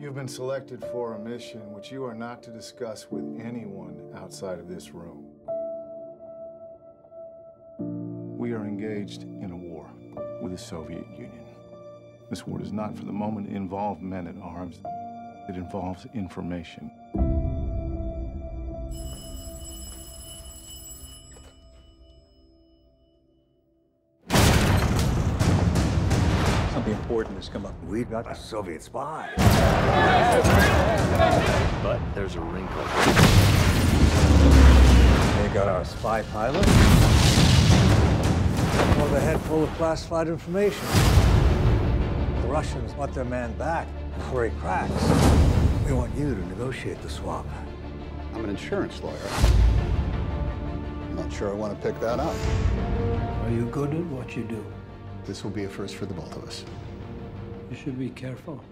You've been selected for a mission which you are not to discuss with anyone outside of this room. We are engaged in a war with the Soviet Union. This war does not, for the moment, involve men at arms. It involves information. Something important has come up. We've got a Soviet spy. But there's a wrinkle. They got our spy pilot. With a head full of classified information. The Russians want their man back before he cracks. We want you to negotiate the swap. I'm an insurance lawyer. I'm not sure I want to pick that up. Are you good at what you do? This will be a first for the both of us. You should be careful.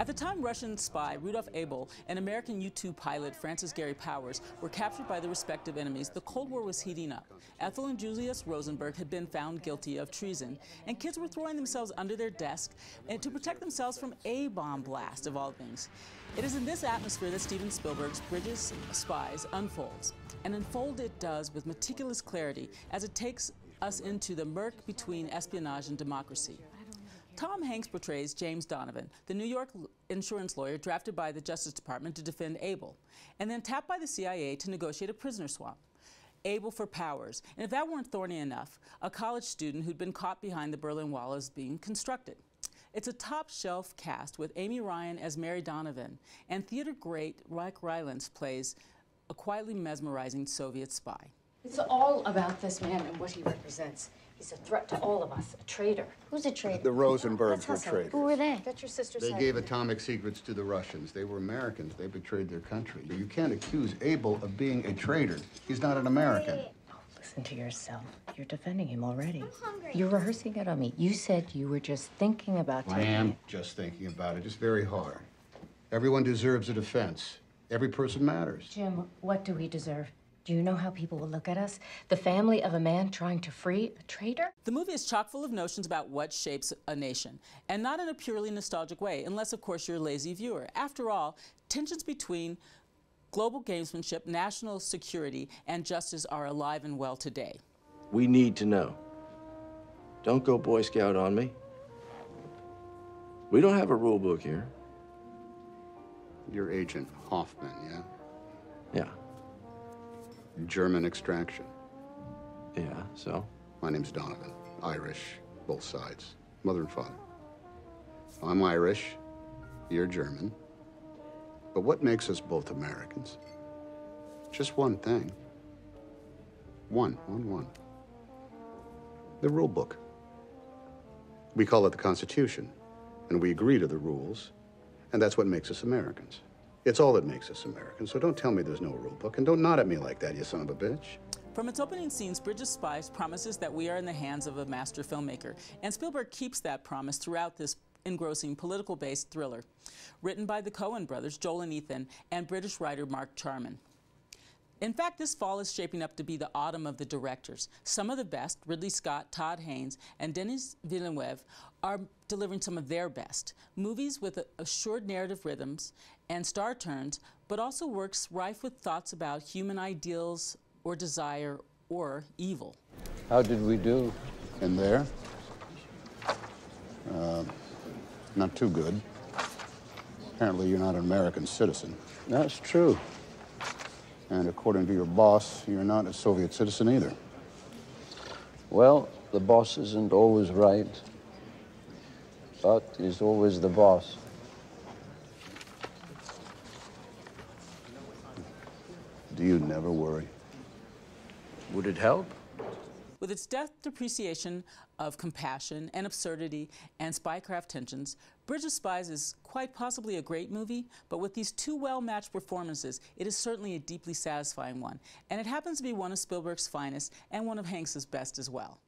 At the time, Russian spy Rudolf Abel and American U-2 pilot Francis Gary Powers were captured by their respective enemies, the Cold War was heating up. Ethel and Julius Rosenberg had been found guilty of treason, and kids were throwing themselves under their desk to protect themselves from a bomb blast, of all things. It is in this atmosphere that Steven Spielberg's British Spies unfolds. And unfold it does with meticulous clarity as it takes us into the murk between espionage and democracy. Tom Hanks portrays James Donovan, the New York insurance lawyer drafted by the Justice Department to defend Abel, and then tapped by the CIA to negotiate a prisoner swap. Abel for Powers, and if that weren't thorny enough, a college student who'd been caught behind the Berlin Wall is being constructed. It's a top-shelf cast with Amy Ryan as Mary Donovan, and theater great Mike Rylance plays a quietly mesmerizing Soviet spy. It's all about this man and what he represents. He's a threat to all of us, a traitor. Who's a traitor? The Rosenbergs were traitors. Who were they? That's your sister's They side. gave atomic secrets to the Russians. They were Americans. They betrayed their country. You can't accuse Abel of being a traitor. He's not an American. Oh, listen to yourself. You're defending him already. You're rehearsing it on me. You said you were just thinking about I taking am it. just thinking about it. It's very hard. Everyone deserves a defense. Every person matters. Jim, what do we deserve? Do you know how people will look at us? The family of a man trying to free a traitor? The movie is chock full of notions about what shapes a nation, and not in a purely nostalgic way, unless, of course, you're a lazy viewer. After all, tensions between global gamesmanship, national security, and justice are alive and well today. We need to know. Don't go Boy Scout on me. We don't have a rule book here. Your agent, Hoffman, yeah? Yeah. German extraction. Yeah, so? My name's Donovan. Irish, both sides. Mother and father. I'm Irish. You're German. But what makes us both Americans? Just one thing. One. The rule book. We call it the Constitution, and we agree to the rules, and that's what makes us Americans. It's all that makes us Americans, so don't tell me there's no rule book, and don't nod at me like that, you son of a bitch. From its opening scenes, British Spies promises that we are in the hands of a master filmmaker, and Spielberg keeps that promise throughout this engrossing political-based thriller, written by the Coen brothers, Joel and Ethan, and British writer Mark Charman. In fact, this fall is shaping up to be the autumn of the directors. Some of the best, Ridley Scott, Todd Haynes, and Denis Villeneuve, are delivering some of their best. Movies with assured narrative rhythms and star turns, but also works rife with thoughts about human ideals or desire or evil. How did we do? In there? Not too good. Apparently you're not an American citizen. That's true. And according to your boss, you're not a Soviet citizen either. Well, the boss isn't always right, but he's always the boss. Do you never worry? Would it help? With its deft appreciation of compassion and absurdity and spycraft tensions, Bridge of Spies is quite possibly a great movie, but with these two well-matched performances, it is certainly a deeply satisfying one. And it happens to be one of Spielberg's finest and one of Hanks's best as well.